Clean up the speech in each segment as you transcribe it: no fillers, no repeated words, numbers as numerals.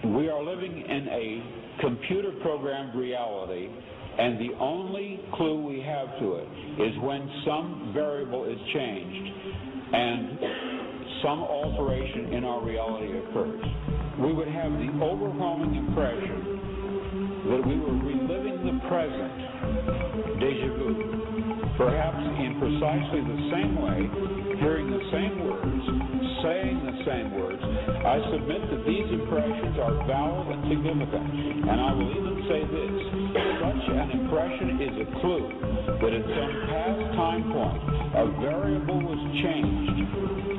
We are living in a computer-programmed reality, and the only clue we have to it is when some variable is changed and some alteration in our reality occurs. We would have the overwhelming impression that we were reliving the present, déjà vu, perhaps in precisely the same way, hearing the same words, saying the same words. I submit that these impressions are valid and significant, and I will even say this: such an impression is a clue that at some past time point a variable was changed,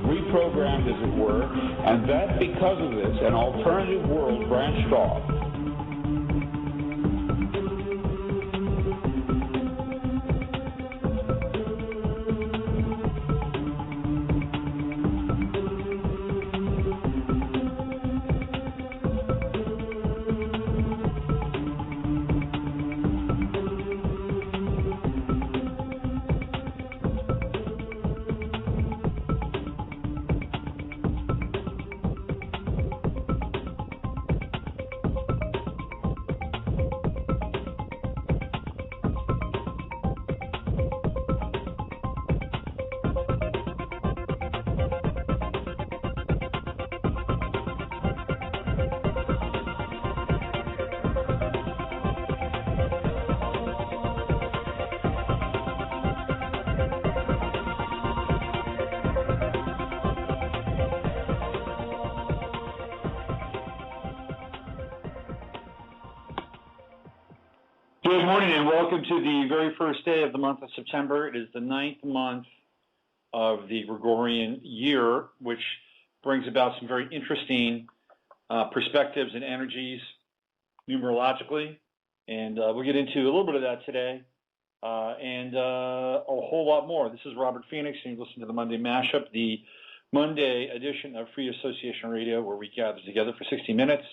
reprogrammed as it were, and that because of this an alternative world branched off. Good morning and welcome to the very first day of the month of September. It is the 9th month of the Gregorian year, which brings about some very interesting perspectives and energies numerologically. And we'll get into a little bit of that today and a whole lot more. This is Robert Phoenix, and you listen to the Monday Mashup, the Monday edition of Free Association Radio, where we gather together for 60 minutes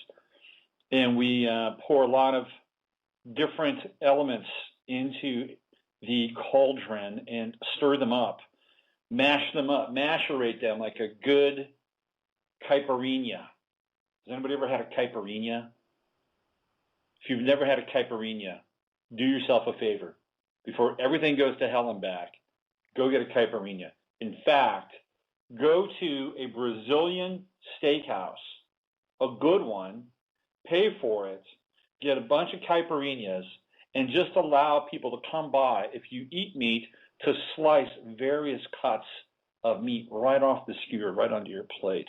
and we pour a lot of different elements into the cauldron and stir them up, mash them up, macerate them like a good caipirinha. Has anybody ever had a caipirinha? If you've never had a caipirinha, do yourself a favor. Before everything goes to hell and back, go get a caipirinha. In fact, go to a Brazilian steakhouse, a good one, pay for it, get a bunch of caipirinhas, and just allow people to come by, if you eat meat, to slice various cuts of meat right off the skewer, right onto your plate.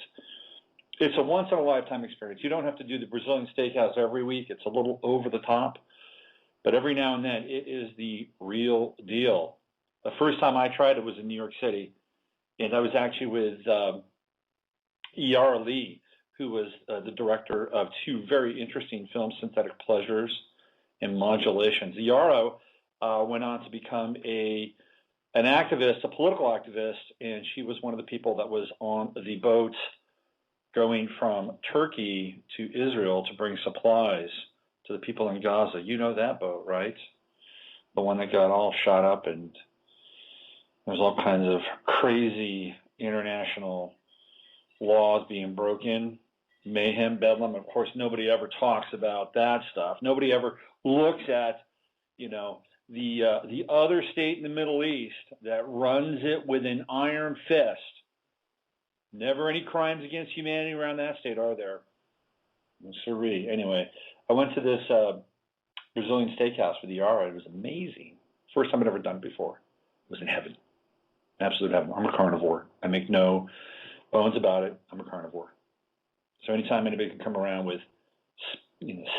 It's a once-in-a-lifetime experience. You don't have to do the Brazilian steakhouse every week. It's a little over the top. But every now and then, it is the real deal. The first time I tried it was in New York City, and I was actually with E.R. Lee, who was the director of two very interesting films, Synthetic Pleasures and Modulations. Yarrow went on to become an activist, a political activist, and she was one of the people that was on the boat going from Turkey to Israel to bring supplies to the people in Gaza. You know that boat, right? The one that got all shot up, and there's all kinds of crazy international laws being broken. Mayhem, bedlam. Of course, nobody ever talks about that stuff. Nobody ever looks at, the other state in the Middle East that runs it with an iron fist. Never any crimes against humanity around that state, are there? Syria. Anyway, I went to this Brazilian steakhouse with the Yara. It was amazing. First time I'd ever done it before. It was in heaven. Absolute heaven. I'm a carnivore. I make no bones about it. I'm a carnivore. So anytime anybody can come around with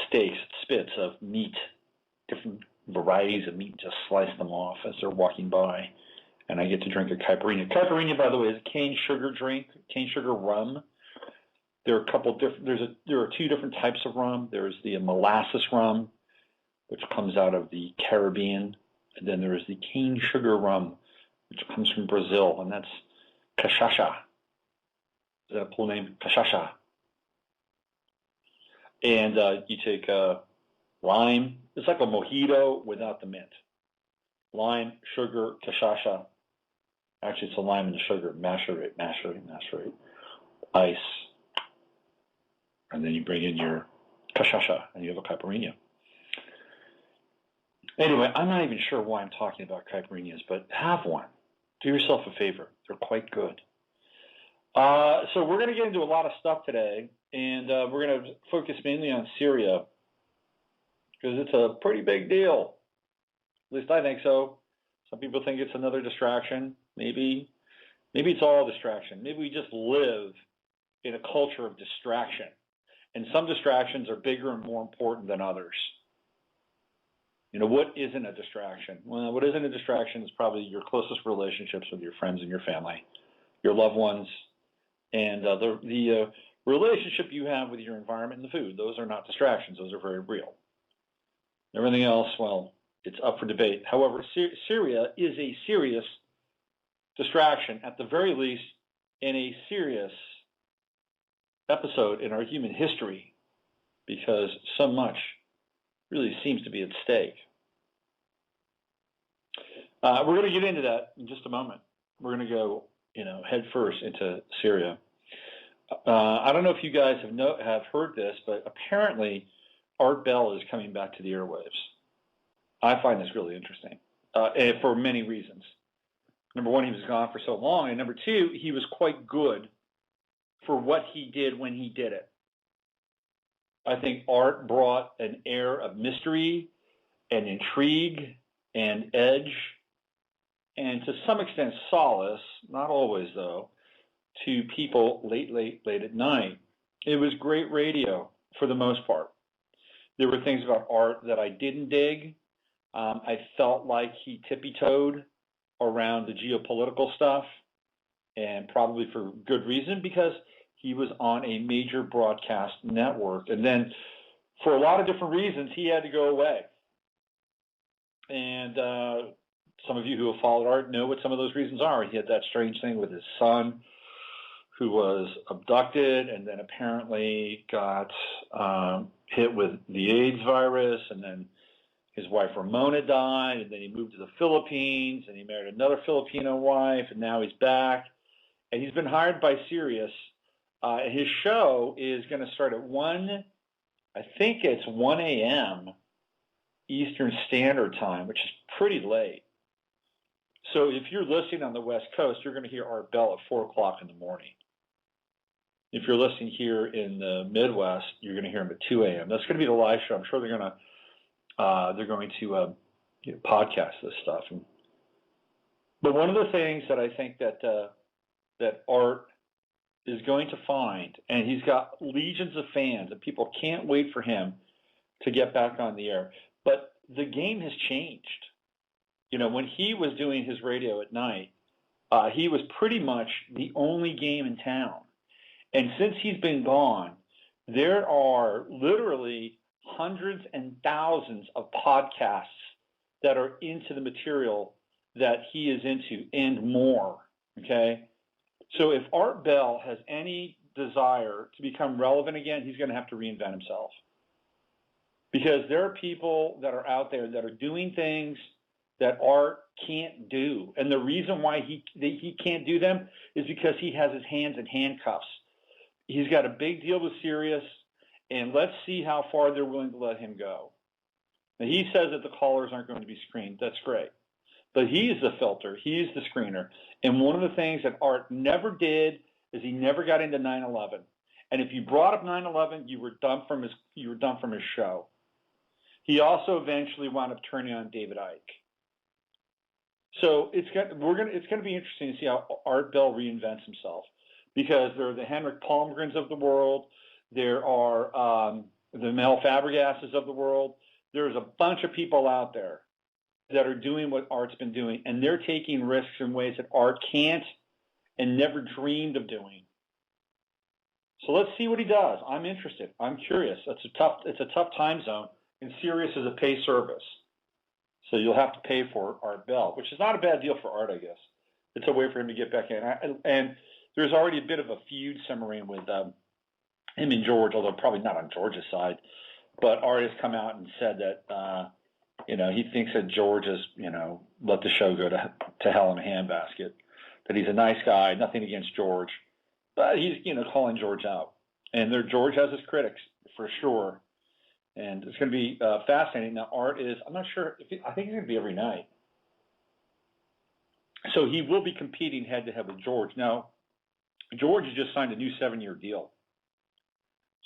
steaks, spits of meat, different varieties of meat, just slice them off as they're walking by, and I get to drink a caipirinha. Caipirinha, by the way, is a cane sugar drink, cane sugar rum. There are a couple different. There are two different types of rum. There's the molasses rum, which comes out of the Caribbean, and then there is the cane sugar rum, which comes from Brazil, and that's cachaça. Is that a full name? Cachaça. And you take lime. It's like a mojito without the mint. Lime, sugar, cachaça. Actually, it's a lime and the sugar. Macerate. Ice. And then you bring in your cachaça, and you have a caipirinha. Anyway, I'm not even sure why I'm talking about caipirinhas, but have one. Do yourself a favor. They're quite good. So we're going to get into a lot of stuff today, and we're going to focus mainly on Syria because it's a pretty big deal. At least I think so. Some people think it's another distraction. Maybe it's all distraction. Maybe we just live in a culture of distraction, and some distractions are bigger and more important than others. You know, what isn't a distraction? Well, what isn't a distraction is probably your closest relationships with your friends and your family, your loved ones, and the relationship you have with your environment and the food. Those are not distractions. Those are very real. Everything else, well, it's up for debate. However, Syria is a serious distraction, at the very least, in a serious episode in our human history, because so much really seems to be at stake. We're going to get into that in just a moment. We're going to go, head first into Syria. I don't know if you guys have heard this, but apparently Art Bell is coming back to the airwaves. I find this really interesting, and for many reasons. Number one, he was gone for so long, and number two, he was quite good for what he did when he did it. I think Art brought an air of mystery and intrigue and edge, and to some extent solace, not always though, to people late at night. It was great radio for the most part. There were things about Art that I didn't dig. I felt like he tippy-toed around the geopolitical stuff, and probably for good reason, because he was on a major broadcast network. And then for a lot of different reasons, he had to go away. And some of you who have followed Art know what some of those reasons are. He had that strange thing with his son, who was abducted and then apparently got hit with the AIDS virus, and then his wife Ramona died, and then he moved to the Philippines, and he married another Filipino wife, and now he's back. And he's been hired by Syrious. His show is going to start at 1 a.m. Eastern Standard Time, which is pretty late. So if you're listening on the West Coast, you're going to hear Art Bell at 4 o'clock in the morning. If you're listening here in the Midwest, you're going to hear him at 2 a.m. That's going to be the live show. I'm sure they're going to podcast this stuff. But one of the things that I think that Art is going to find, and he's got legions of fans, and people can't wait for him to get back on the air. But the game has changed. When he was doing his radio at night, he was pretty much the only game in town. And since he's been gone, there are literally hundreds and thousands of podcasts that are into the material that he is into and more, okay? So if Art Bell has any desire to become relevant again, he's going to have to reinvent himself. Because there are people that are out there that are doing things that Art can't do. And the reason why he can't do them is because he has his hands in handcuffs. He's got a big deal with Syrious, and let's see how far they're willing to let him go. Now, he says that the callers aren't going to be screened. That's great. But he's the filter. He's the screener. And one of the things that Art never did is he never got into 9/11. And if you brought up 9/11, you were dumped from his show. He also eventually wound up turning on David Icke. So it's going to be interesting to see how Art Bell reinvents himself, because there are the Henrik Palmgrens of the world, there are the Mel Fabregases of the world. There's a bunch of people out there that are doing what Art's been doing, and they're taking risks in ways that Art can't and never dreamed of doing. So let's see what he does. I'm interested. I'm curious. It's a tough time zone, and Syrious is a pay service. So you'll have to pay for Art Bell, which is not a bad deal for Art, I guess. It's a way for him to get back in. And there's already a bit of a feud simmering with him and George, although probably not on George's side. But Art has come out and said that, he thinks that George has, let the show go to hell in a handbasket, that he's a nice guy, nothing against George. But he's, calling George out. And George has his critics, for sure. And it's going to be fascinating. Now, Art is, I'm not sure, I think it's going to be every night. So he will be competing head-to-head with George. Now, George has just signed a new 7-year deal.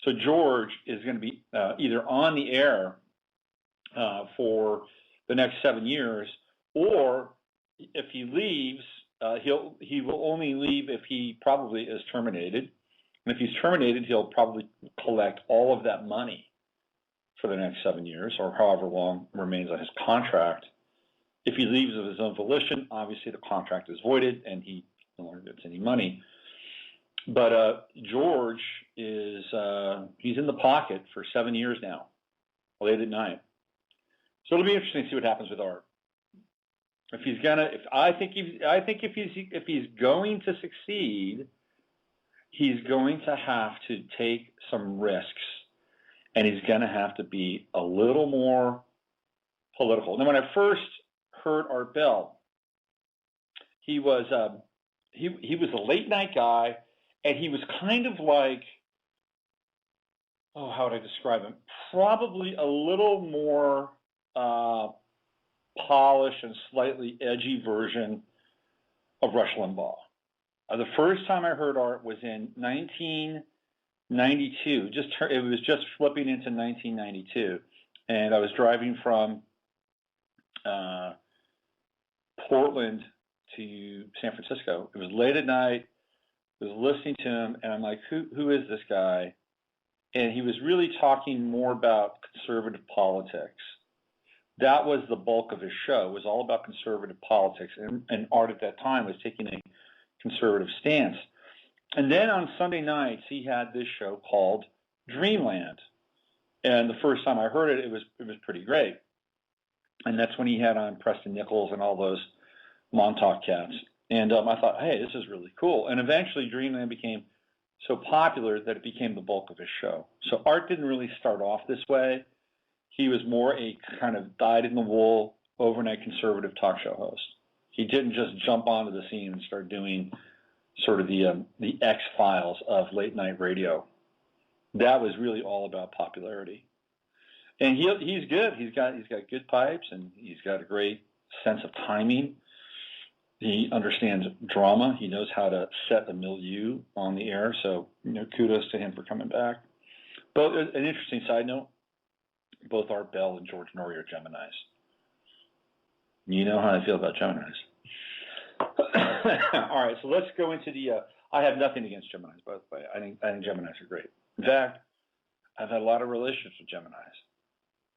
So George is going to be either on the air for the next 7 years, or if he leaves, he will only leave if he probably is terminated. And if he's terminated, he'll probably collect all of that money for the next 7 years, or however long remains on his contract. If he leaves of his own volition, obviously the contract is voided and he no longer gets any money. But George is he's in the pocket for 7 years now, late at night. So it'll be interesting to see what happens with Art. If he's gonna, if he's going to succeed, he's going to have to take some risks, and he's going to have to be a little more political. Now, when I first heard Art Bell, he was a late night guy, and he was kind of like, how would I describe him? Probably a little more polished and slightly edgy version of Rush Limbaugh. The first time I heard Art was in 1992. It was just flipping into 1992, and I was driving from Portland to San Francisco. It was late at night. I was listening to him, and I'm like, who is this guy? And he was really talking more about conservative politics. That was the bulk of his show. It was all about conservative politics, and Art at that time was taking a conservative stance. And then on Sunday nights, he had this show called Dreamland. And the first time I heard it, it was pretty great. And that's when he had on Preston Nichols and all those Montauk cats. And I thought, hey, this is really cool. And eventually Dreamland became so popular that it became the bulk of his show. So Art didn't really start off this way. He was more a kind of dyed-in-the-wool, overnight conservative talk show host. He didn't just jump onto the scene and start doing sort of the X-Files of late-night radio. That was really all about popularity. And he's good. He's got good pipes, and he's got a great sense of timing. He understands drama. He knows how to set a milieu on the air. So, kudos to him for coming back. But an interesting side note, both Art Bell and George Norrie are Geminis. You know how I feel about Geminis. All right, so let's go into the. I have nothing against Geminis, by the way. I think Geminis are great. In fact, I've had a lot of relationships with Geminis.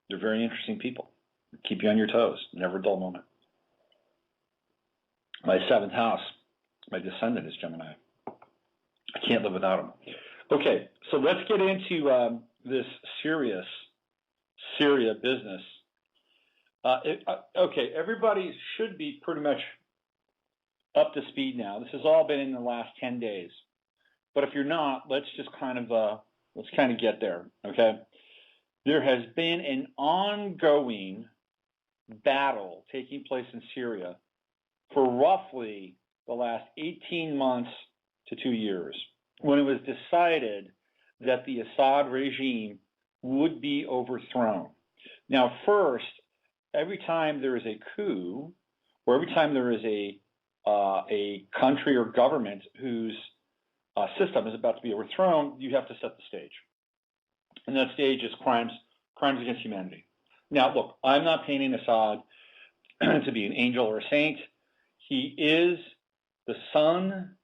They're very interesting people. They keep you on your toes. Never a dull moment. My 7th house, my descendant is Gemini. I can't live without him. Okay, so let's get into this Syria business. Okay, everybody should be pretty much up to speed now. This has all been in the last 10 days. But if you're not, let's kind of get there, okay? There has been an ongoing battle taking place in Syria for roughly the last 18 months to 2 years, when it was decided that the Assad regime would be overthrown. Now, first, every time there is a coup, or every time there is a country or government whose system is about to be overthrown, you have to set the stage. And that stage is crimes against humanity. Now, look, I'm not painting Assad to be an angel or a saint. He is the son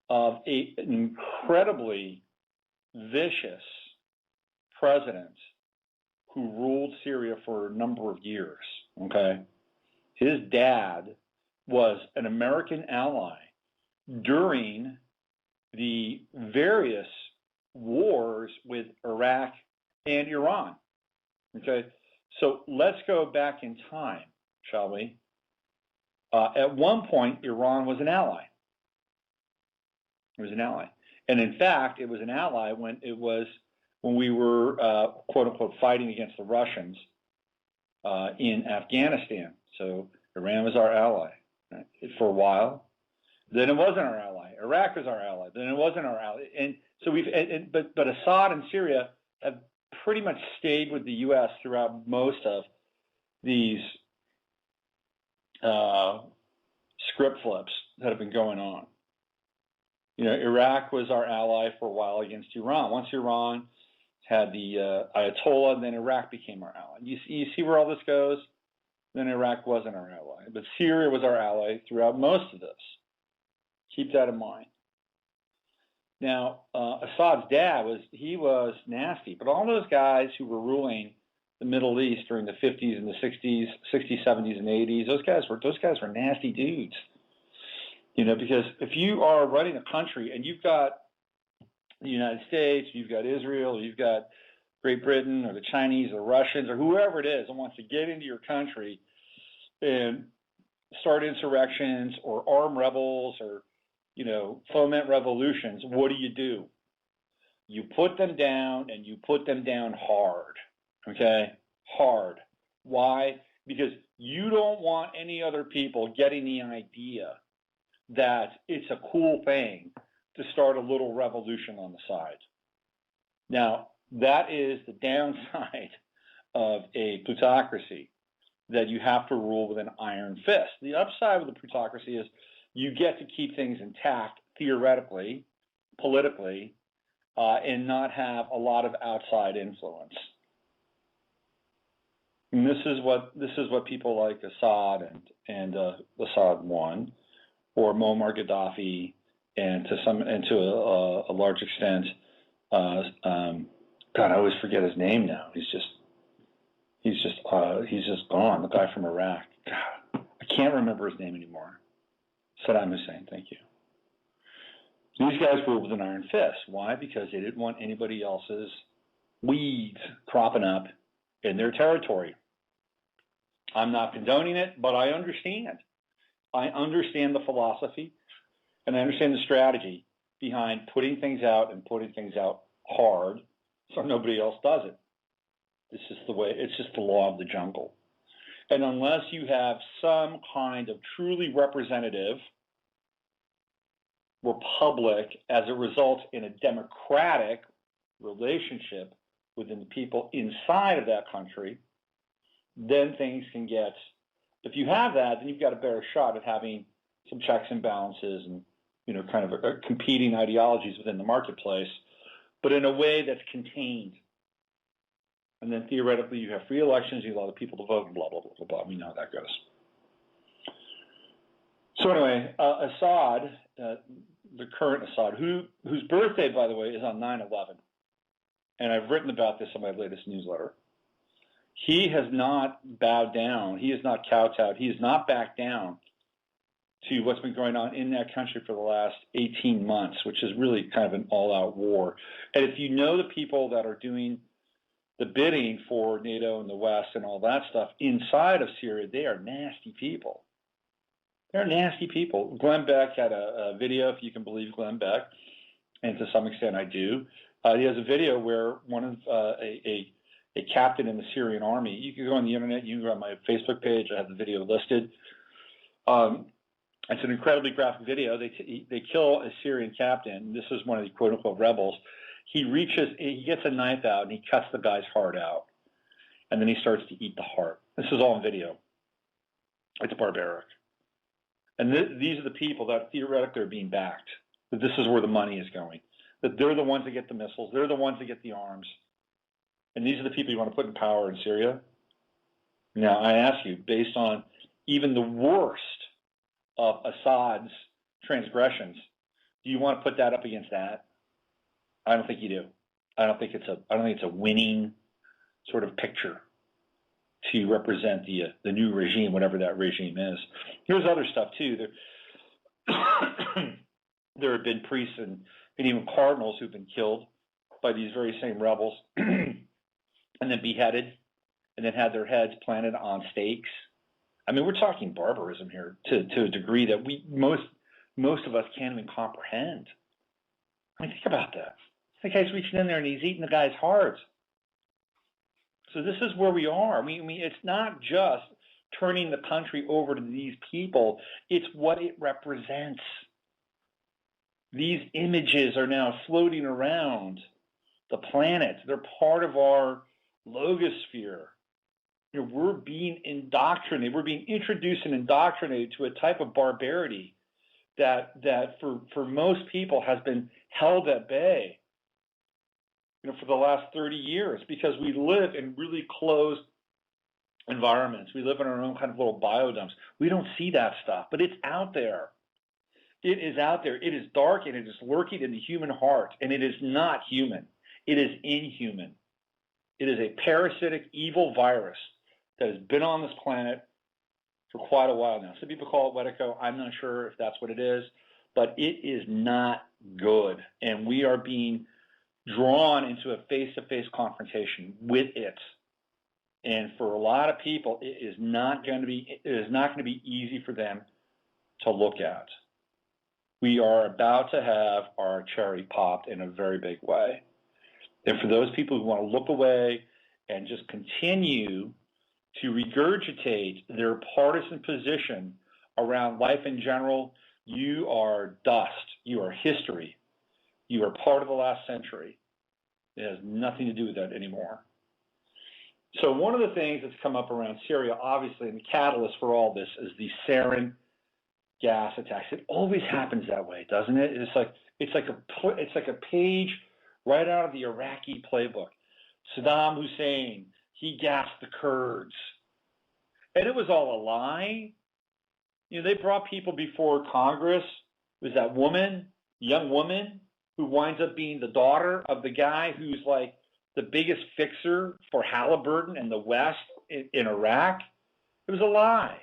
of an incredibly vicious president who ruled Syria for a number of years, okay? His dad was an American ally during the various wars with Iraq and Iran, okay? So let's go back in time, shall we? At one point, Iran was an ally. It was an ally. And in fact, it was an ally when we were, quote unquote, fighting against the Russians in Afghanistan. So Iran was our ally, right, for a while. Then it wasn't our ally. Iraq was our ally. Then it wasn't our ally. And so but Assad and Syria have pretty much stayed with the U.S. throughout most of these script flips that have been going on. You know, Iraq was our ally for a while against Iran. Once Iran had the Ayatollah, then Iraq became our ally. You see where all this goes? Then Iraq wasn't our ally. But Syria was our ally throughout most of this. Keep that in mind. Now, Assad's dad was nasty, but all those guys who were ruling the Middle East during the 50s and the 60s, 70s, and 80s, those guys were nasty dudes. You know, because if you are running a country and you've got the United States, you've got Israel, you've got Great Britain or the Chinese or Russians or whoever it is that wants to get into your country and start insurrections or arm rebels or, you know, foment revolutions, what do? You put them down, and you put them down hard, okay? Hard. Why? Because you don't want any other people getting the idea that it's a cool thing to start a little revolution on the side. Now, that is the downside of a plutocracy, that you have to rule with an iron fist. The upside of the plutocracy is you get to keep things intact, theoretically, politically, and not have a lot of outside influence. And this is what people like Assad and Assad won, or Muammar Gaddafi, and to a large extent, God, I always forget his name now. He's just gone. The guy from Iraq. God, I can't remember his name anymore. Saddam Hussein. Thank you. These guys ruled with an iron fist. Why? Because they didn't want anybody else's weeds cropping up in their territory. I'm not condoning it, but I understand. I understand the philosophy, and I understand the strategy behind putting things out and putting things out hard so nobody else does it. This is the way, it's just the law of the jungle. And unless you have some kind of truly representative republic as it results in a democratic relationship within the people inside of that country, then things can get, if you have that, then you've got a better shot at having some checks and balances and, you know, kind of competing ideologies within the marketplace, but in a way that's contained. And then theoretically you have free elections, you allow the people to vote, and blah, blah, blah, blah, blah. We know how that goes. So anyway, Assad, the current Assad, whose birthday, by the way, is on 9/11, and I've written about this in my latest newsletter. He has not bowed down. He has not kowtowed. He has not backed down to what's been going on in that country for the last 18 months, which is really kind of an all-out war. And if you know the people that are doing the bidding for NATO and the West and all that stuff inside of Syria, they are nasty people. They're nasty people. Glenn Beck had a video, if you can believe Glenn Beck, and to some extent I do. He has a video where one of a captain in the Syrian army, you can go on the internet, you can go on my Facebook page, I have the video listed. It's an incredibly graphic video. They kill a Syrian captain. This is one of the quote-unquote rebels. He gets a knife out and he cuts the guy's heart out. And then he starts to eat the heart. This is all in video. It's barbaric. And these are the people that theoretically are being backed, that this is where the money is going, that they're the ones that get the missiles, they're the ones that get the arms. And these are the people you want to put in power in Syria? Now, I ask you, based on even the worst of Assad's transgressions, do you want to put that up against that? I don't think you do. I don't think it's a winning sort of picture to represent the new regime, whatever that regime is. Here's other stuff too. There have been priests and even cardinals who've been killed by these very same rebels and then beheaded and then had their heads planted on stakes. I mean, we're talking barbarism here to a degree that most of us can't even comprehend. I mean, think about that. The guy's reaching in there and he's eating the guy's heart. So this is where we are. I mean, it's not just turning the country over to these people. It's what it represents. These images are now floating around the planets. They're part of our logosphere. We're being indoctrinated. We're being introduced and indoctrinated to a type of barbarity that for most people has been held at bay, for the last 30 years, because we live in really closed environments. We live in our own kind of little biodumps. We don't see that stuff, but it's out there. It is out there. It is dark, and it is lurking in the human heart, and it is not human. It is inhuman. It is a parasitic, evil virus that has been on this planet for quite a while now. Some people call it Wetico. I'm not sure if that's what it is, but it is not good, and we are being drawn into a face-to-face confrontation with it. And for a lot of people, it is not going to be easy for them to look at. We are about to have our cherry popped in a very big way. And for those people who want to look away and just continue to regurgitate their partisan position around life in general, you are dust. You are history. You are part of the last century. It has nothing to do with that anymore. So one of the things that's come up around Syria, obviously, and the catalyst for all this is the sarin gas attacks. It always happens that way, doesn't it? It's like a page right out of the Iraqi playbook. Saddam Hussein, he gassed the Kurds, and it was all a lie. They brought people before Congress. It was that young woman, who winds up being the daughter of the guy who's like the biggest fixer for Halliburton in the West in Iraq. It was a lie.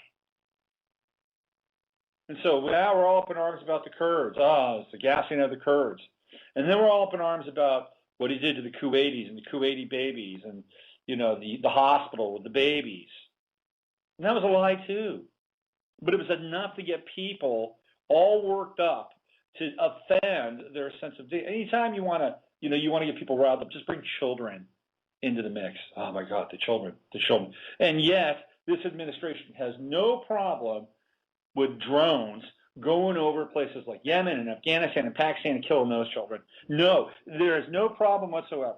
And so now we're all up in arms about the Kurds. It's the gassing of the Kurds. And then we're all up in arms about what he did to the Kuwaitis and the Kuwaiti babies and, the hospital with the babies. And that was a lie too. But it was enough to get people all worked up to offend their sense of dignity. Anytime you want to get people riled up, just bring children into the mix. Oh my God, the children. And yet, this administration has no problem with drones going over places like Yemen and Afghanistan and Pakistan and killing those children. No, there is no problem whatsoever.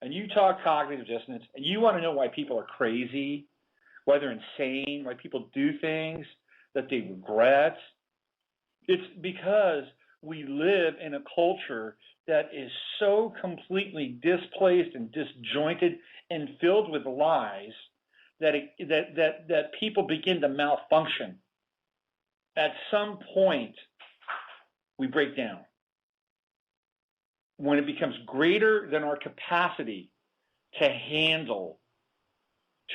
And you talk cognitive dissonance, and you want to know why people are crazy, why they're insane, why people do things that they regret. It's because we live in a culture that is so completely displaced and disjointed and filled with lies that people begin to malfunction. At some point, we break down. When it becomes greater than our capacity to handle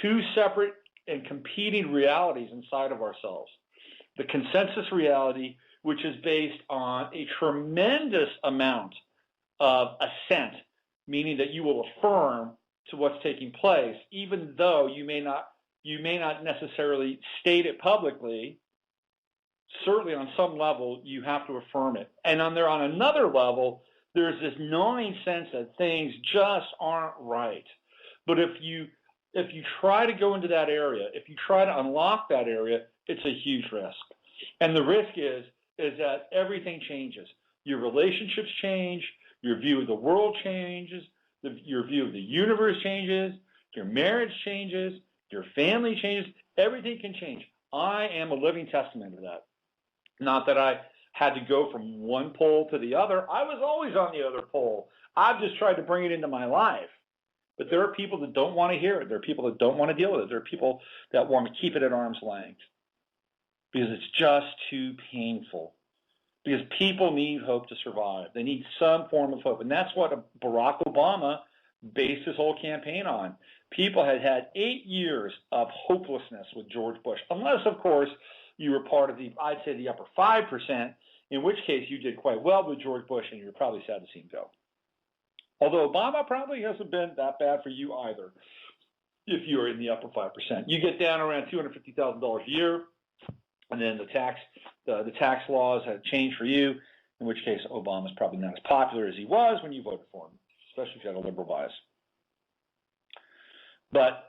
two separate and competing realities inside of ourselves. The consensus reality, which is based on a tremendous amount of assent, meaning that you will affirm to what's taking place, even though you may not necessarily state it publicly. Certainly on some level, you have to affirm it. And on another level, there's this gnawing sense that things just aren't right. But if you try to go into that area, if you try to unlock that area, it's a huge risk. And the risk is that everything changes. Your relationships change, your view of the world changes, your view of the universe changes, your marriage changes, your family changes, everything can change. I am a living testament to that. Not that I had to go from one pole to the other. I was always on the other pole. I've just tried to bring it into my life. But there are people that don't want to hear it. There are people that don't want to deal with it. There are people that want to keep it at arm's length because it's just too painful. Because people need hope to survive. They need some form of hope. And that's what Barack Obama based his whole campaign on. People had 8 years of hopelessness with George Bush, unless, of course, you were part of the upper 5%, in which case you did quite well with George Bush and you're probably sad to see him go. Although Obama probably hasn't been that bad for you either, if you're in the upper 5%. You get down around $250,000 a year, and then the tax laws have changed for you, in which case Obama's probably not as popular as he was when you voted for him, especially if you had a liberal bias. But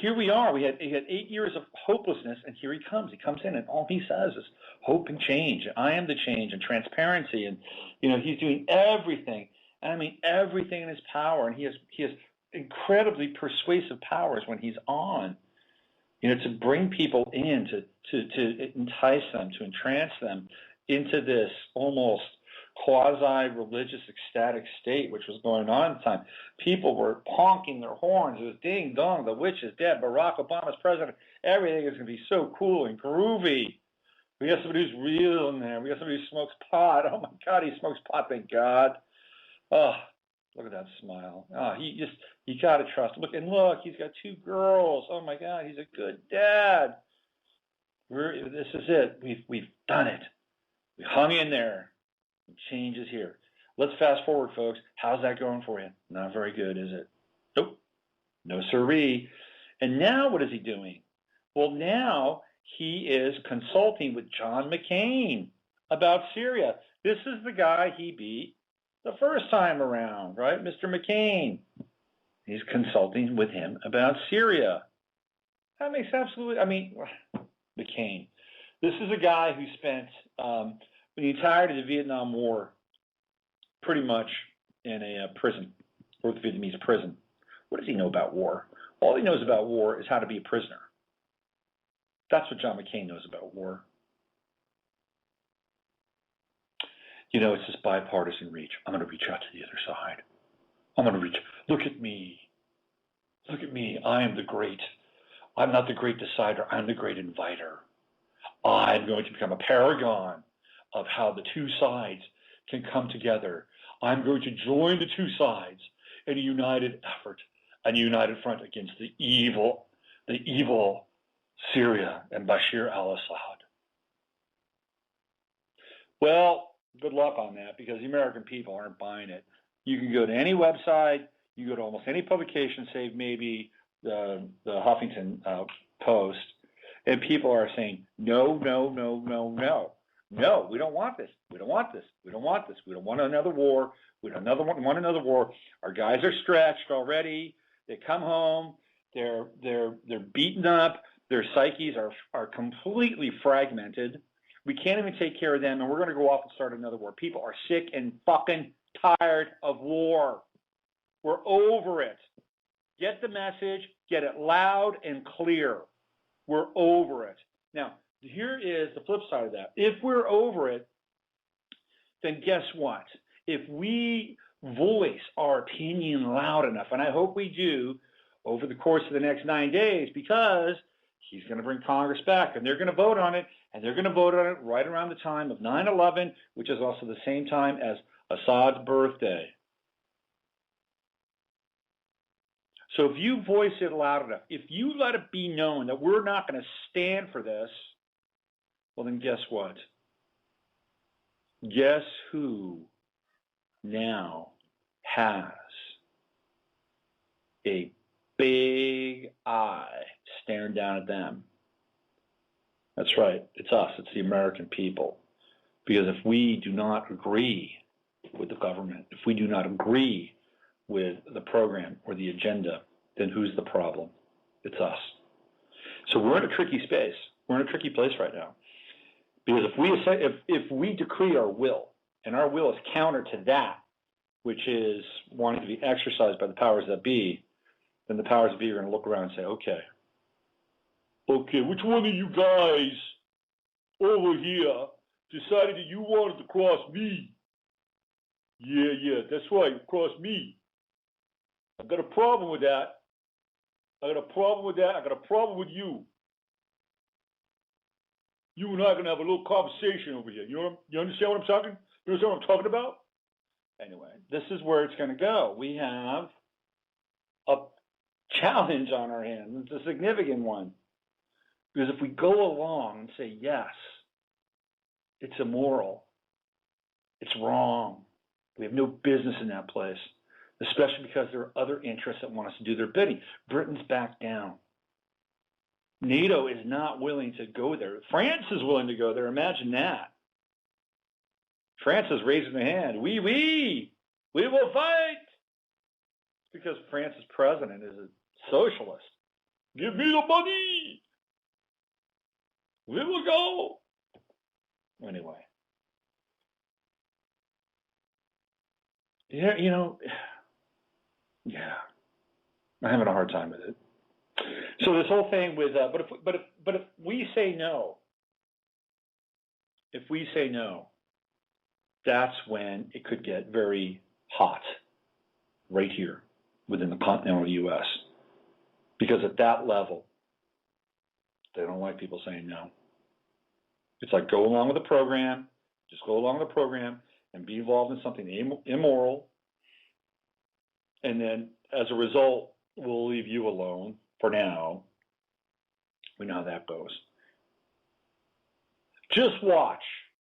here we are. He had 8 years of hopelessness, and here he comes. He comes in, and all he says is hope and change. I am the change and transparency, and he's doing everything. and I mean everything in his power, and he has incredibly persuasive powers when he's on, to bring people in, to entice them, to entrance them into this almost quasi-religious, ecstatic state, which was going on at the time. People were honking their horns. It was ding dong, the witch is dead, Barack Obama's president. Everything is going to be so cool and groovy. We got somebody who's real in there. We got somebody who smokes pot. Oh my God, he smokes pot, thank God. Oh, look at that smile. Oh, you got to trust him. Look, he's got 2 girls. Oh my God, he's a good dad. This is it. We've done it. We hung in there. Change is here. Let's fast forward, folks. How's that going for you? Not very good, is it? Nope. No siree. And now what is he doing? Well, now he is consulting with John McCain about Syria. This is the guy he beat the first time around, right? Mr. McCain. He's consulting with him about Syria. That makes absolutely, McCain. This is a guy who spent the entirety of the Vietnam War pretty much in a prison, North Vietnamese prison. What does he know about war? All he knows about war is how to be a prisoner. That's what John McCain knows about war. It's this bipartisan reach. I'm going to reach out to the other side. I'm going to reach. Look at me. Look at me. I am the great. I'm not the great decider. I'm the great inviter. I'm going to become a paragon of how the 2 sides can come together. I'm going to join the 2 sides in a united effort, a united front against the evil Syria and Bashir al-Assad. Well, good luck on that, because the American people aren't buying it. You can go to any website, you go to almost any publication, save maybe the Huffington Post, and people are saying, no, no, no, no, no. No, we don't want this. We don't want this. We don't want this. We don't want another war. We don't want another war. Our guys are stretched already. They come home. They're beaten up. Their psyches are completely fragmented. We can't even take care of them, and we're going to go off and start another war. People are sick and fucking tired of war. We're over it. Get the message. Get it loud and clear. We're over it. Now, here is the flip side of that. If we're over it, then guess what? If we voice our opinion loud enough, and I hope we do over the course of the next 9 days, because he's going to bring Congress back, and they're going to vote on it, and they're going to vote on it right around the time of 9/11, which is also the same time as Assad's birthday. So if you voice it loud enough, if you let it be known that we're not going to stand for this, well, then guess what? Guess who now has a big eye staring down at them? That's right. It's us. It's the American people. Because if we do not agree with the government, if we do not agree with the program or the agenda, then who's the problem? It's us. So we're in a tricky space. We're in a tricky place right now. Because if we decree our will, and our will is counter to that, which is wanting to be exercised by the powers that be, then the powers that be are going to look around and say, okay, which one of you guys over here decided that you wanted to cross me? Yeah, that's right, cross me. I've got a problem with that. I got a problem with you. You and I are going to have a little conversation over here. You understand what I'm talking? You understand what I'm talking about? Anyway, this is where it's going to go. We have a challenge on our hands. It's a significant one. Because if we go along and say, yes, it's immoral, it's wrong, we have no business in that place, especially because there are other interests that want us to do their bidding. Britain's back down. NATO is not willing to go there. France is willing to go there. Imagine that. France is raising their hand. We will fight. It's because France's president is a socialist. Give me the money. We will go. Anyway. Yeah, yeah, I'm having a hard time with it. So this whole thing with, but if we say no, that's when it could get very hot right here within the continental U.S. Because at that level, they don't like people saying no. It's like go along with the program, just go along with the program and be involved in something immoral, and then as a result, we'll leave you alone for now. We know how that goes. Just watch.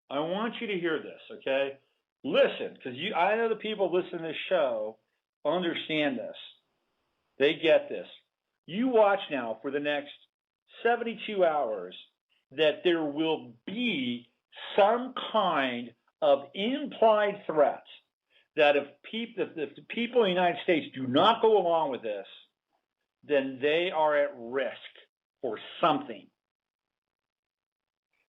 I want you to hear this, okay? Listen, because I know the people listening to this show understand this. They get this. You watch now for the next 72 hours that there will be some kind of implied threat that if the people in the United States do not go along with this, then they are at risk for something.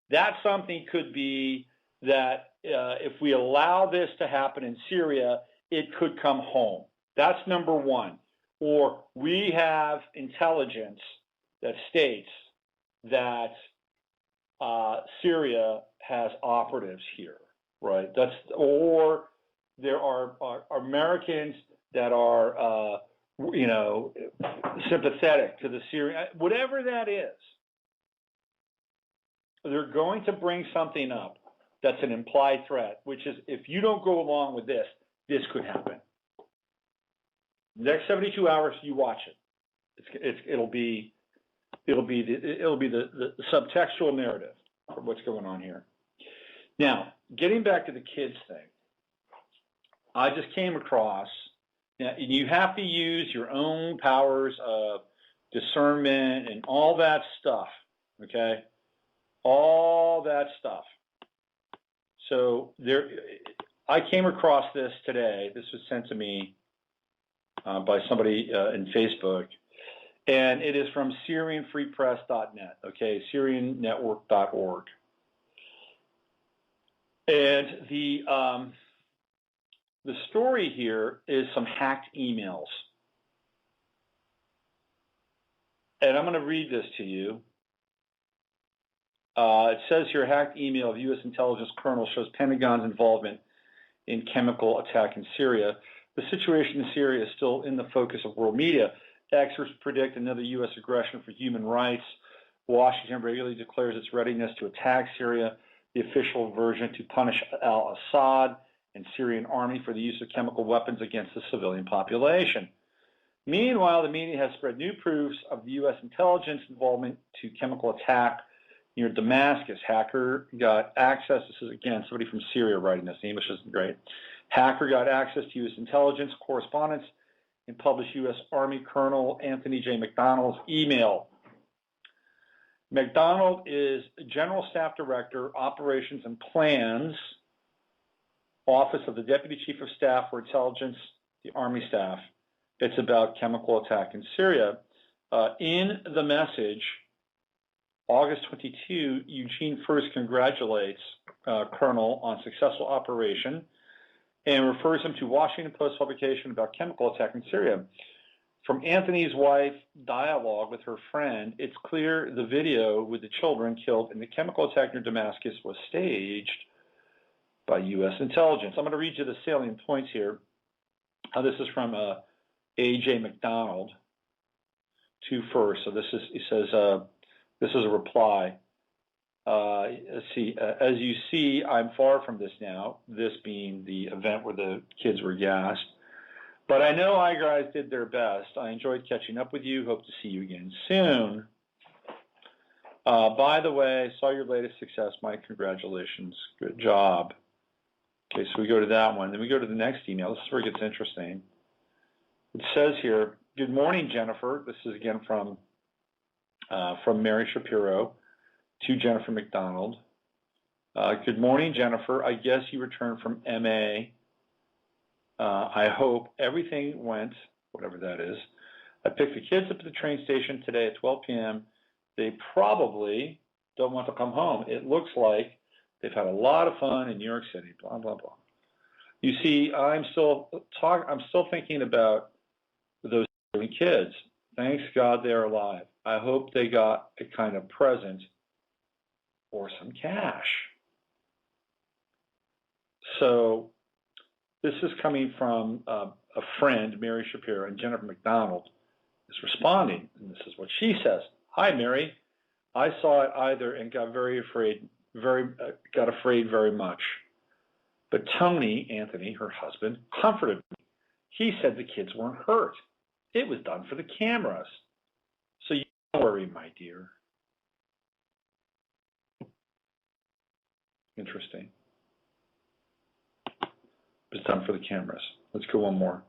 That something could be that if we allow this to happen in Syria, it could come home. That's number one. Or we have intelligence that states that Syria has operatives here, right? Or there are Americans that are, sympathetic to the Syrian, whatever that is. They're going to bring something up that's an implied threat, which is if you don't go along with this, this could happen. Next 72 hours, you watch it. It'll be the subtextual narrative of what's going on here. Now, getting back to the kids thing, I just came across. Now, you have to use your own powers of discernment and all that stuff. Okay. All that stuff. So I came across this today. This was sent to me by somebody in Facebook, and it is from SyrianFreePress.net. Okay, SyrianNetwork.org, and the story here is some hacked emails, and I'm going to read this to you. It says here, hacked email of U.S. intelligence colonel shows Pentagon's involvement in chemical attack in Syria. The situation in Syria is still in the focus of world media. Experts predict another U.S. aggression for human rights. Washington regularly declares its readiness to attack Syria, the official version to punish al-Assad and Syrian army for the use of chemical weapons against the civilian population. Meanwhile, the media has spread new proofs of the U.S. intelligence involvement to chemical attack near Damascus. Hacker got access. This is, again, somebody from Syria writing this. The English isn't great. Hacker got access to U.S. intelligence correspondence and published U.S. Army Colonel Anthony J. McDonald's email. McDonald is General Staff Director, Operations and Plans, Office of the Deputy Chief of Staff for Intelligence, the Army Staff. It's about chemical attack in Syria. In the message, August 22, Eugene first congratulates Colonel on successful operation and refers him to Washington Post publication about chemical attack in Syria. From Anthony's wife dialogue with her friend, it's clear the video with the children killed in the chemical attack near Damascus was staged by U.S. intelligence. I'm going to read you the salient points here. This is from A.J. McDonald to first. So this is, he says, this is a reply. Let's see. As you see, I'm far from this now, this being the event where the kids were gassed. But I know I guys did their best. I enjoyed catching up with you. Hope to see you again soon. By the way, saw your latest success, Mike. Congratulations. Good job. Okay, so we go to that one. Then we go to the next email. This is where it gets interesting. It says here, good morning, Jennifer. This is again from Mary Shapiro to Jennifer McDonald. Good morning, Jennifer. I guess you returned from MA. I hope everything went, whatever that is. I picked the kids up at the train station today at 12 p.m. They probably don't want to come home. It looks like they've had a lot of fun in New York City, blah, blah, blah. You see, I'm still thinking about those kids. Thanks God they're alive. I hope they got a kind of present or some cash. So this is coming from a friend, Mary Shapiro, and Jennifer McDonald is responding, and this is what she says. Hi, Mary. I saw it either and got afraid very much. But Tony, Anthony, her husband, comforted me. He said the kids weren't hurt. It was done for the cameras. So you don't worry, my dear. Interesting. It's done for the cameras. Let's go one more.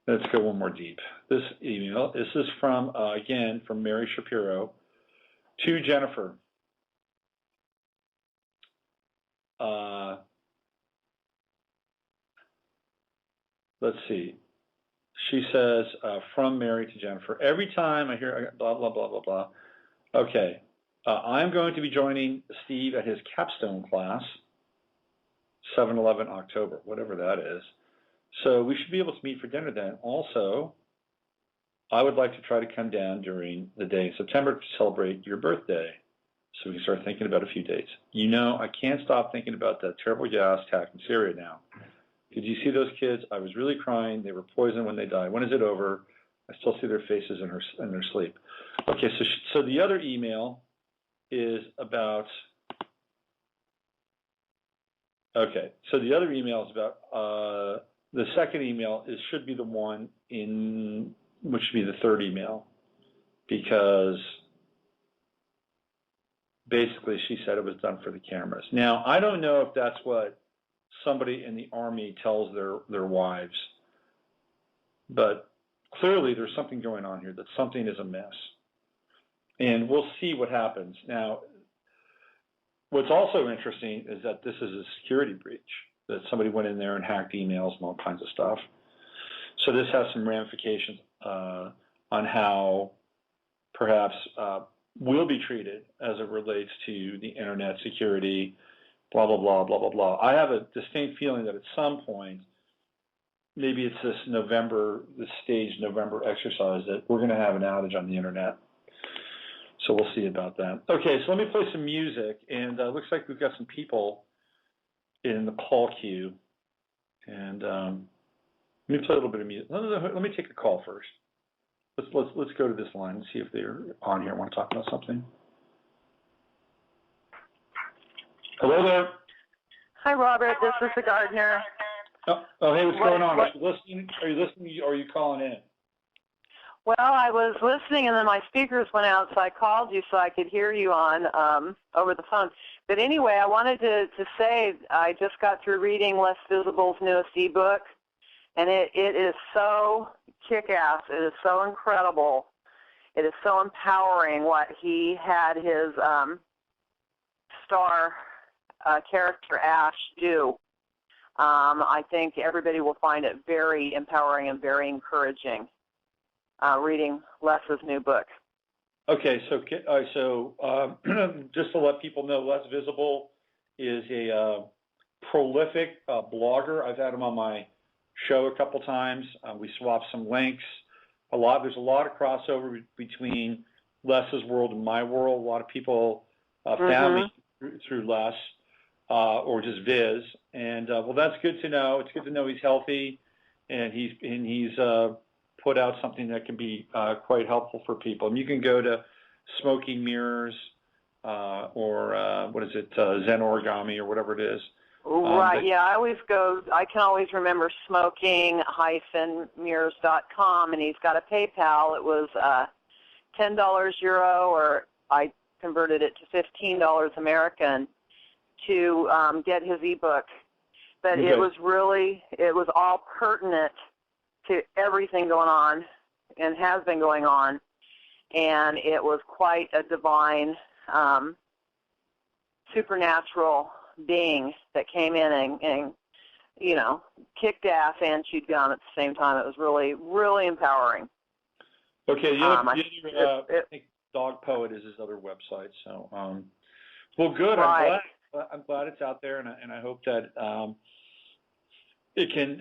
Let's go one more deep. This email, this is from, again, from Mary Shapiro to Jennifer. Let's see. She says, from Mary to Jennifer, every time I hear blah, blah, blah, blah, blah. Okay. I'm going to be joining Steve at his capstone class, 7/11 October, whatever that is. So we should be able to meet for dinner then. Also, I would like to try to come down during the day in September to celebrate your birthday. So we can start thinking about a few dates. You know, I can't stop thinking about that terrible gas attack in Syria now. Did you see those kids? I was really crying. They were poisoned when they died. When is it over? I still see their faces in their sleep. Okay, so the other email is about, okay, so the other email is about, the second email should be the one which should be the third email, because basically she said it was done for the cameras. Now, I don't know if that's what somebody in the Army tells their wives, but clearly there's something going on here, that something is amiss. And we'll see what happens. Now, what's also interesting is that this is a security breach, that somebody went in there and hacked emails and all kinds of stuff. So this has some ramifications on how perhaps we'll be treated as it relates to the internet security, blah, blah, blah, blah, blah, blah. I have a distinct feeling that at some point, maybe it's this staged November exercise, that we're going to have an outage on the internet. So we'll see about that. Okay, so let me play some music, and it looks like we've got some people in the call queue. And let me play a little bit of music. Let me take a call first. Let's go to this line and see if they're on here. I want to talk about something. Hello there. Hi, Robert. This is the gardener. Oh, hey, what's going on? Are you listening? Or are you calling in? Well, I was listening, and then my speakers went out, so I called you so I could hear you on over the phone. But anyway, I wanted to say I just got through reading Les Visible's newest ebook, and it is so kick-ass. It is so incredible. It is so empowering what he had his star character Ash do. I think everybody will find it very empowering and very encouraging. Reading Les's new book. Okay, so just to let people know, Les Visible is a prolific blogger. I've had him on my show a couple times. We swapped some links. There's a lot of crossover between Les's world and my world. A lot of people found me through Les or just Viz, and well, that's good to know. It's good to know he's healthy, and he's put out something that can be quite helpful for people. And you can go to Smoking Mirrors or what is it, Zen Origami or whatever it is. Right, yeah, I can always remember smoking-mirrors.com, and he's got a PayPal. It was $10 Euro, or I converted it to $15 American to get his ebook. But okay. It was all pertinent to everything going on and has been going on, and it was quite a divine, supernatural being that came in and kicked ass and chewed gum at the same time. It was really, really empowering. Okay, I think Dog Poet is his other website. So, well, good. Right. I'm glad it's out there, and I hope that it can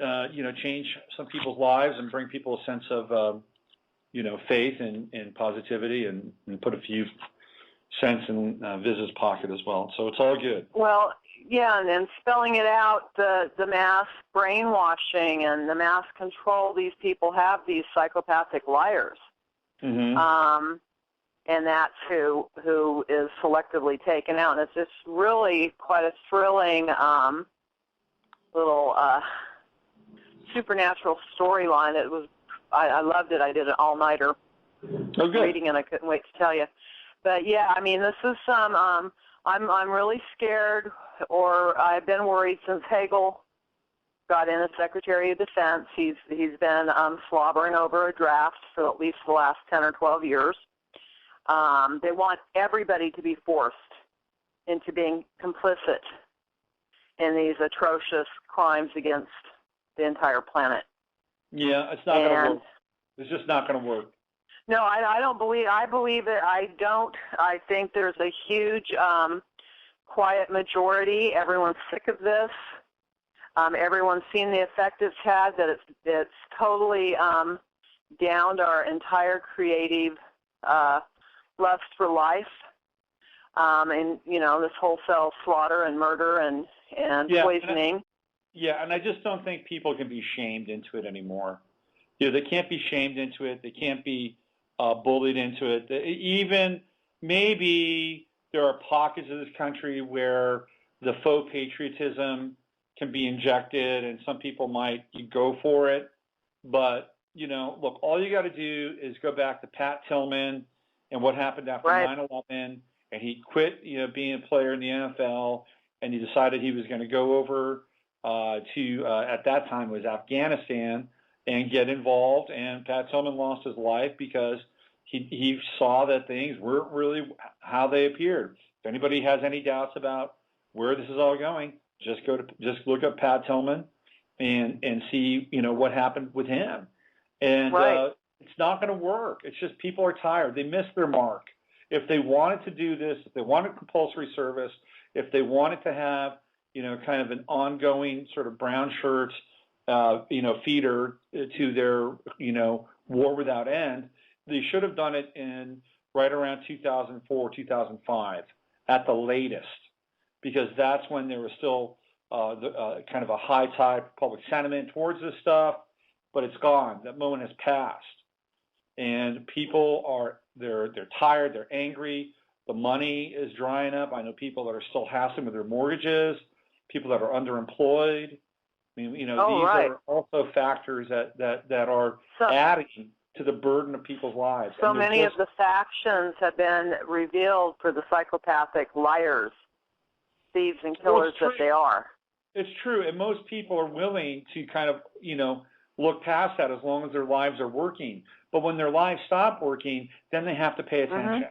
change some people's lives and bring people a sense of faith and positivity, and put a few cents in Viz's pocket as well. So it's all good. Well, yeah, and then spelling it out, the mass brainwashing and the mass control these people have, these psychopathic liars. Mm-hmm. And that's who is selectively taken out. And it's just really quite a thrilling little supernatural storyline. It was, I loved it. I did an all-nighter reading, and I couldn't wait to tell you. But yeah, I mean, this is some. I'm really scared, or I've been worried since Hagel got in as Secretary of Defense. He's been slobbering over a draft for at least the last 10 or 12 years. They want everybody to be forced into being complicit in these atrocious crimes against the entire planet. Yeah, it's not going to work. It's just not going to work. No, I don't believe. I believe it. I don't. I think there's a huge, quiet majority. Everyone's sick of this. Everyone's seen the effect it's had. That it's totally downed our entire creative lust for life, and this wholesale slaughter and murder and poisoning. And I just don't think people can be shamed into it anymore. They can't be shamed into it. They can't be bullied into it. Even maybe there are pockets of this country where the faux patriotism can be injected, and some people might go for it. But, look, all you got to do is go back to Pat Tillman and what happened after 9/11, and he quit, being a player in the NFL, and he decided he was going to go over to, at that time, was Afghanistan, and get involved. And Pat Tillman lost his life because he saw that things weren't really how they appeared. If anybody has any doubts about where this is all going, just look up Pat Tillman and see what happened with him. And it's not going to work. It's just people are tired. They missed their mark. If they wanted to do this, if they wanted compulsory service, if they wanted to have kind of an ongoing sort of brown shirt feeder to their war without end, they should have done it in right around 2004, 2005 at the latest, because that's when there was still kind of a high tide of public sentiment towards this stuff, but it's gone. That moment has passed, and people they're tired, they're angry. The money is drying up. I know people that are still hassling with their mortgages, people that are underemployed. I mean, these are also factors that are adding to the burden of people's lives. So many of the factions have been revealed for the psychopathic liars, thieves and killers that they are. It's true, and most people are willing to kind of, look past that as long as their lives are working. But when their lives stop working, then they have to pay attention.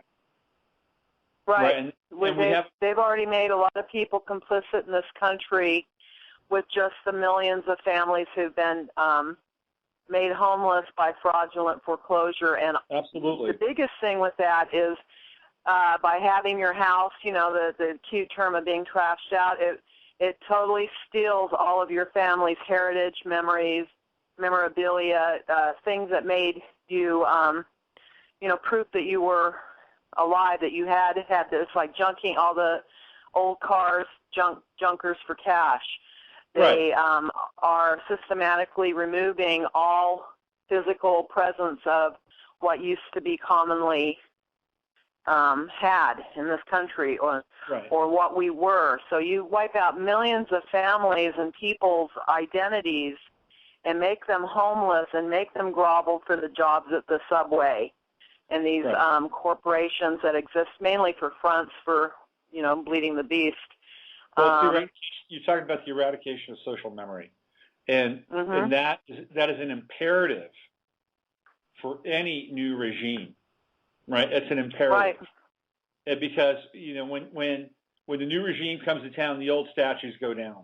Mm-hmm. Right. And they've already made a lot of people complicit in this country with just the millions of families who've been made homeless by fraudulent foreclosure. And absolutely, the biggest thing with that is by having your house, the cute term of being trashed out, it totally steals all of your family's heritage, memories, memorabilia, things that made you, proof that you were alive, that you had this, like junking all the old cars, junkers for cash. They are systematically removing all physical presence of what used to be commonly had in this country, or what we were. So you wipe out millions of families and people's identities and make them homeless and make them grovel for the jobs at the subway and these corporations that exist mainly for fronts for, bleeding the beast. Well, you're talking about the eradication of social memory, and that is an imperative for any new regime, right? It's an imperative, because when the new regime comes to town, the old statues go down,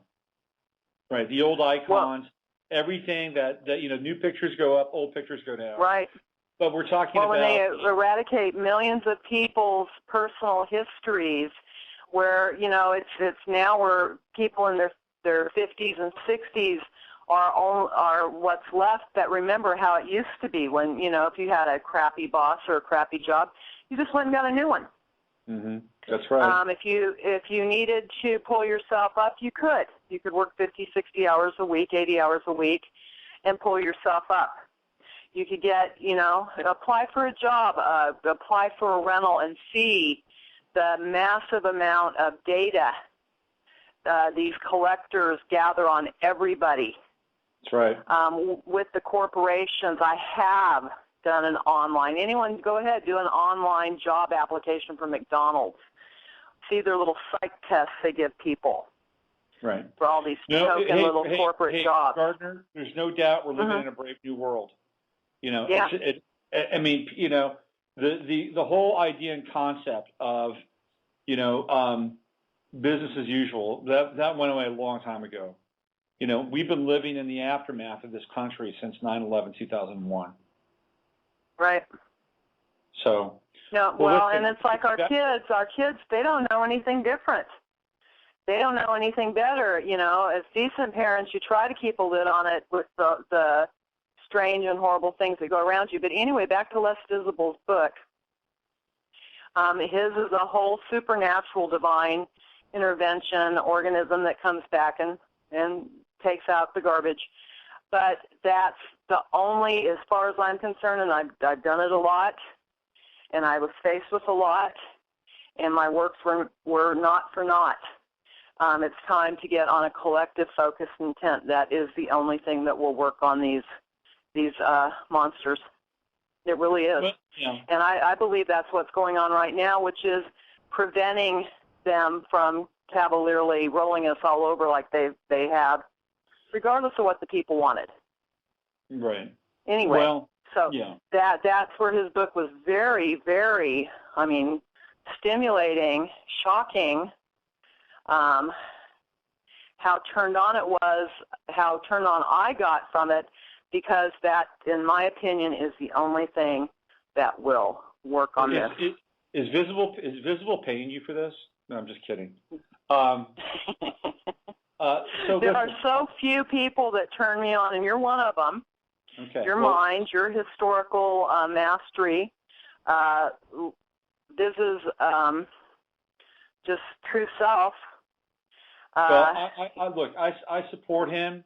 right? The old icons, everything that new pictures go up, old pictures go down, right? But we're talking about when they eradicate millions of people's personal histories, where, you know, it's now where people in their 50s and 60s are what's left that remember how it used to be when, you know, if you had a crappy boss or a crappy job, you just went and got a new one. Mm-hmm. That's right. If you needed to pull yourself up, you could. You could work 50, 60 hours a week, 80 hours a week, and pull yourself up. You could get, you know, apply for a job, apply for a rental, and see the massive amount of data these collectors gather on everybody. That's right. With the corporations, I have done an online. Anyone, go ahead, do an online job application for McDonald's. See their little psych tests they give people. Right. For all these token little corporate jobs. Gardner, there's no doubt we're living in a brave new world. You know, yeah. I mean, you know, the whole idea and concept of, you know, business as usual, that went away a long time ago. You know, we've been living in the aftermath of this country since 9/11/2001. Right. So. No, well, and it's like our kids, they don't know anything different. They don't know anything better. You know, as decent parents, you try to keep a lid on it with the strange and horrible things that go around you. But anyway, back to Les Visible's book. His is a whole supernatural divine intervention organism that comes back and takes out the garbage. But that's the only, as far as I'm concerned, and I've done it a lot, and I was faced with a lot, and my works were not for naught. It's time to get on a collective focused intent. That is the only thing that will work on these monsters. It really is. Well, yeah. And I believe that's what's going on right now, which is preventing them from cavalierly rolling us all over like they have, regardless of what the people wanted. Right. Anyway, well, so yeah. that's where his book was very, very, I mean, stimulating, shocking, how turned on it was, how turned on I got from it, because that, in my opinion, is the only thing that will work on this. Is Visible paying you for this? No, I'm just kidding. So there listen. are so few people that turn me on, and you're one of them. Okay. Your mind, your historical mastery. This is just true self. Well, I support him,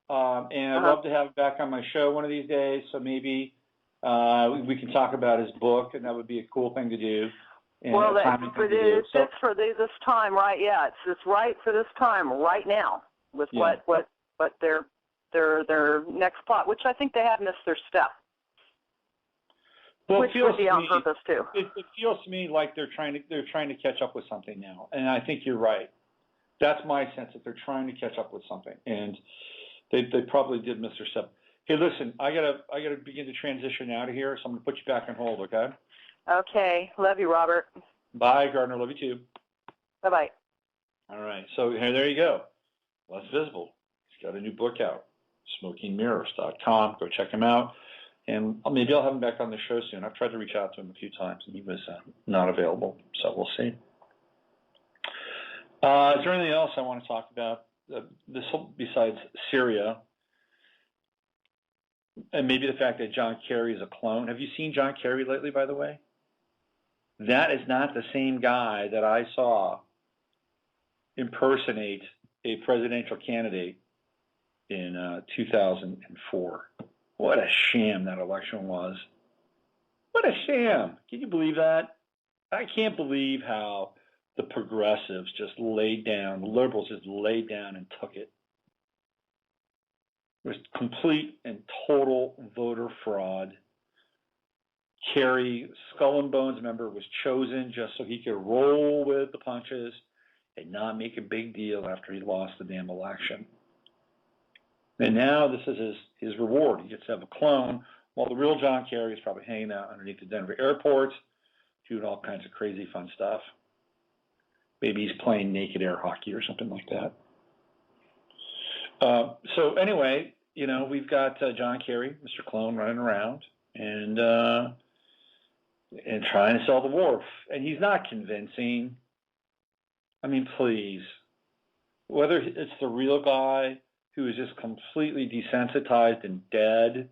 and I'd love to have him back on my show one of these days. So maybe we can talk about his book, and that would be a cool thing to do. And well, it fits for this time, right? Yeah, it's right for this time, right now, with what their next plot, which I think they have missed their step. Well, which would be on purpose too. It feels to me like they're trying to catch up with something now, and I think you're right. That's my sense, that they're trying to catch up with something, and they probably did miss their step. Hey, listen, I gotta begin to transition out of here, so I'm gonna put you back on hold, okay? Okay, love you, Robert. Bye, Gardner. Love you too. Bye bye. All right, so there you go. Les Visible. He's got a new book out. SmokingMirrors.com. Go check him out. And maybe I'll have him back on the show soon. I've tried to reach out to him a few times, and he was not available, so we'll see. Is there anything else I want to talk about besides Syria? And maybe the fact that John Kerry is a clone. Have you seen John Kerry lately, by the way? That is not the same guy that I saw impersonate a presidential candidate in 2004. What a sham that election was. What a sham. Can you believe that? I can't believe how the progressives just laid down, the liberals just laid down and took it. It was complete and total voter fraud. Kerry, Skull and Bones member, was chosen just so he could roll with the punches and not make a big deal after he lost the damn election. And now this is his reward. He gets to have a clone, while the real John Kerry is probably hanging out underneath the Denver airport, doing all kinds of crazy fun stuff. Maybe he's playing naked air hockey or something like that. So anyway, we've got John Kerry, Mr. Clone, running around and trying to sell the wharf. And he's not convincing. I mean, please. Whether it's the real guy who is just completely desensitized and dead,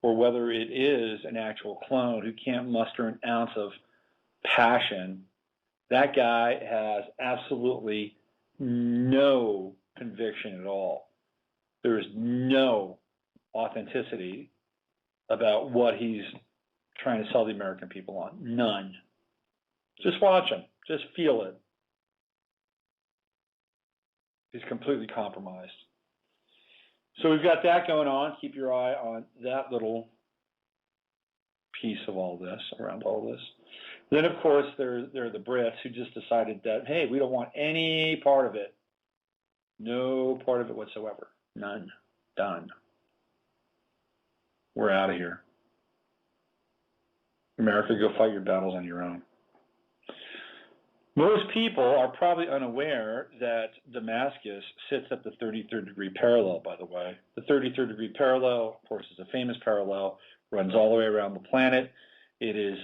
or whether it is an actual clone who can't muster an ounce of passion, that guy has absolutely no conviction at all. There is no authenticity about what he's trying to sell the American people on. None. Just watch him. Just feel it. He's completely compromised. So we've got that going on. Keep your eye on that little piece of all this, around all this. Then, of course, there are the Brits who just decided that, hey, we don't want any part of it. No part of it whatsoever. None. Done. We're out of here. America, go fight your battles on your own. Most people are probably unaware that Damascus sits at the 33rd degree parallel, by the way. The 33rd degree parallel, of course, is a famous parallel, runs all the way around the planet. It is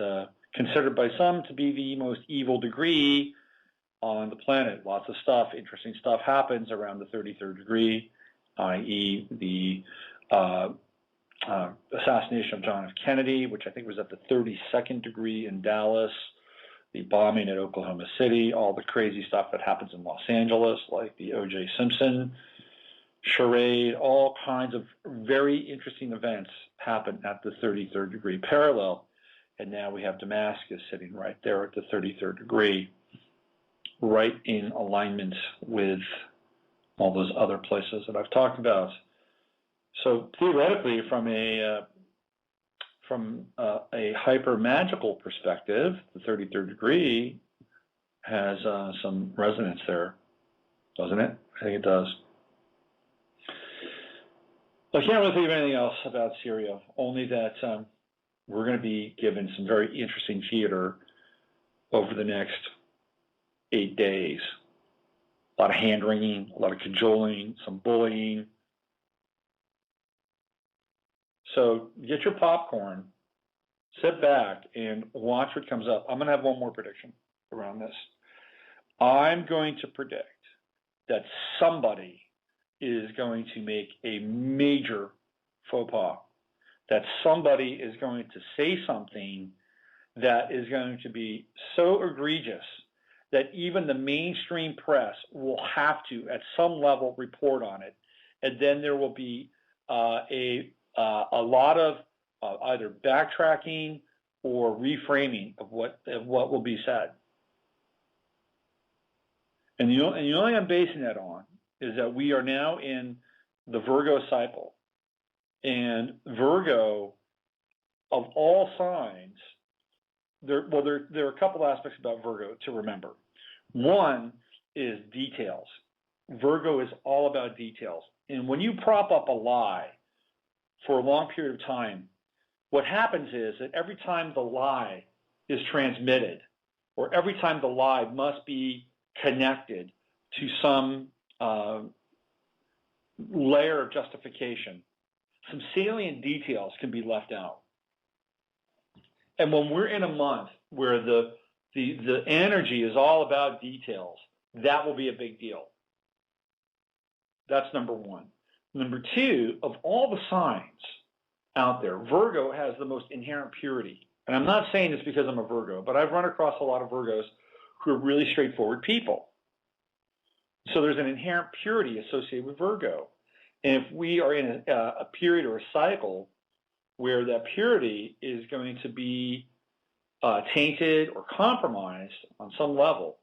considered by some to be the most evil degree on the planet. Lots of stuff, interesting stuff happens around the 33rd degree, i.e. the assassination of John F. Kennedy, which I think was at the 32nd degree in Dallas, the bombing at Oklahoma City, all the crazy stuff that happens in Los Angeles, like the O.J. Simpson charade, all kinds of very interesting events happen at the 33rd degree parallel. And now we have Damascus sitting right there at the 33rd degree, right in alignment with all those other places that I've talked about. So theoretically, from a hyper-magical perspective, the 33rd degree has some resonance there, doesn't it? I think it does. I can't really think of anything else about Syria, only that we're going to be given some very interesting theater over the next 8 days. A lot of hand-wringing, a lot of cajoling, some bullying. So get your popcorn, sit back, and watch what comes up. I'm going to have one more prediction around this. I'm going to predict that somebody is going to make a major faux pas, that somebody is going to say something that is going to be so egregious that even the mainstream press will have to, at some level, report on it. And then there will be a lot of either backtracking or reframing of what will be said. And the only thing I'm basing that on is that we are now in the Virgo cycle. And Virgo, of all signs, there are a couple aspects about Virgo to remember. One is details. Virgo is all about details. And when you prop up a lie for a long period of time, what happens is that every time the lie is transmitted, or every time the lie must be connected to some layer of justification, some salient details can be left out. And when we're in a month where the energy is all about details, that will be a big deal. That's number one. Number two, of all the signs out there, Virgo has the most inherent purity. And I'm not saying this because I'm a Virgo, but I've run across a lot of Virgos who are really straightforward people. So there's an inherent purity associated with Virgo. And if we are in a period or a cycle where that purity is going to be tainted or compromised on some level,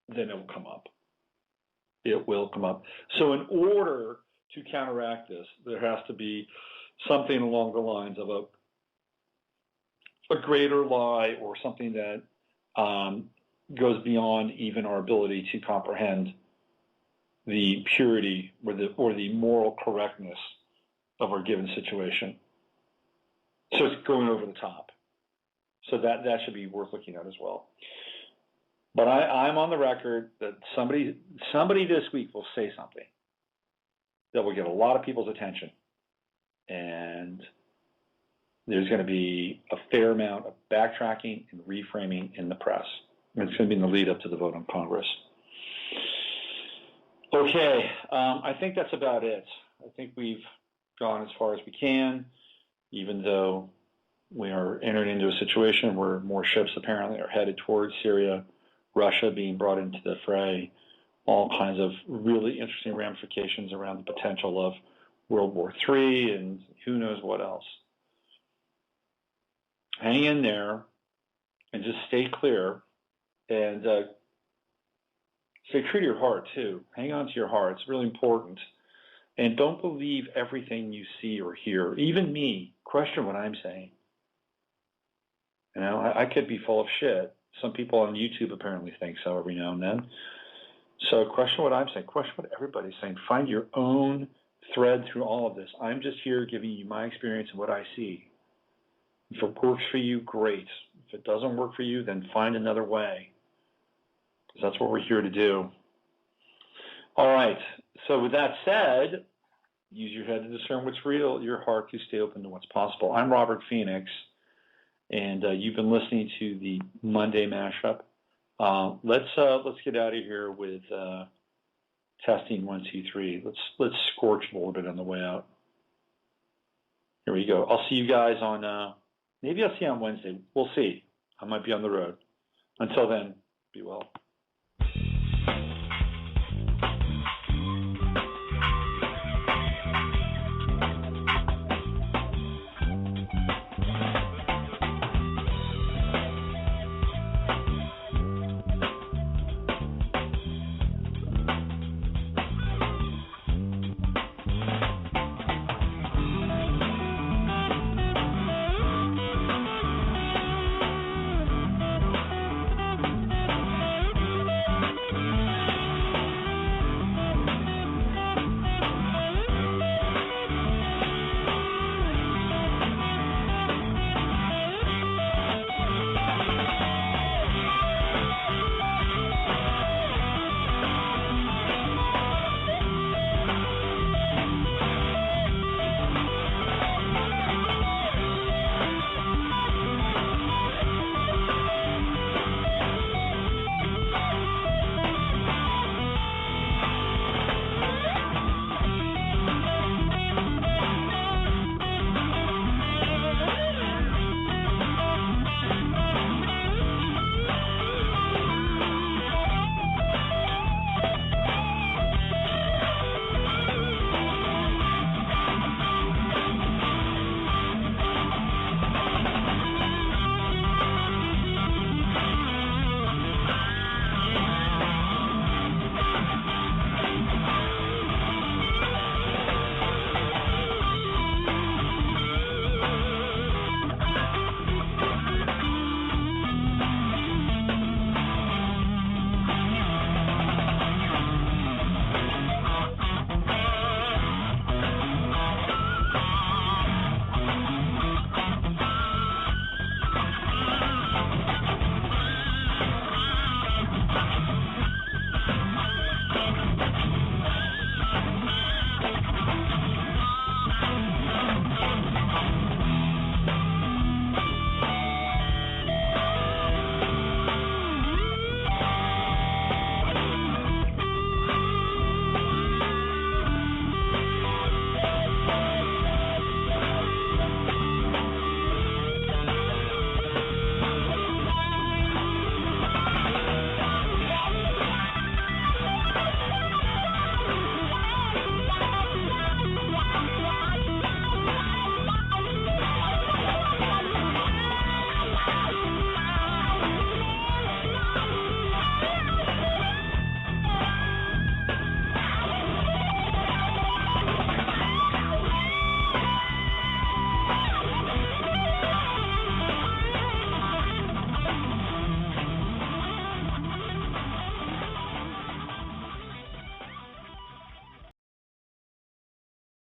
then it will come up. It will come up. So in order to counteract this, there has to be something along the lines of a greater lie, or something that goes beyond even our ability to comprehend the purity or the moral correctness of our given situation. So it's going over the top. So that should be worth looking at as well. But I'm on the record that somebody this week will say something that will get a lot of people's attention. And there's going to be a fair amount of backtracking and reframing in the press. It's going to be in the lead up to the vote on Congress. Okay, I think that's about it. I think we've gone as far as we can, even though we are entering into a situation where more ships apparently are headed towards Syria, Russia being brought into the fray, all kinds of really interesting ramifications around the potential of World War III and who knows what else. Hang in there and just stay clear and stay true to your heart too. Hang on to your heart. It's really important. And don't believe everything you see or hear. Even me, question what I'm saying. You know, I could be full of shit. Some people on YouTube apparently think so every now and then. So question what I'm saying. Question what everybody's saying. Find your own thread through all of this. I'm just here giving you my experience and what I see. If it works for you, great. If it doesn't work for you, then find another way. Because that's what we're here to do. All right. So with that said, use your head to discern what's real, your heart to stay open to what's possible. I'm Robert Phoenix, and you've been listening to the Monday Mashup. Let's get out of here with testing 1, 2, 3. Let's scorch a little bit on the way out. Here we go. I'll see you guys on. Maybe I'll see you on Wednesday. We'll see. I might be on the road. Until then, be well.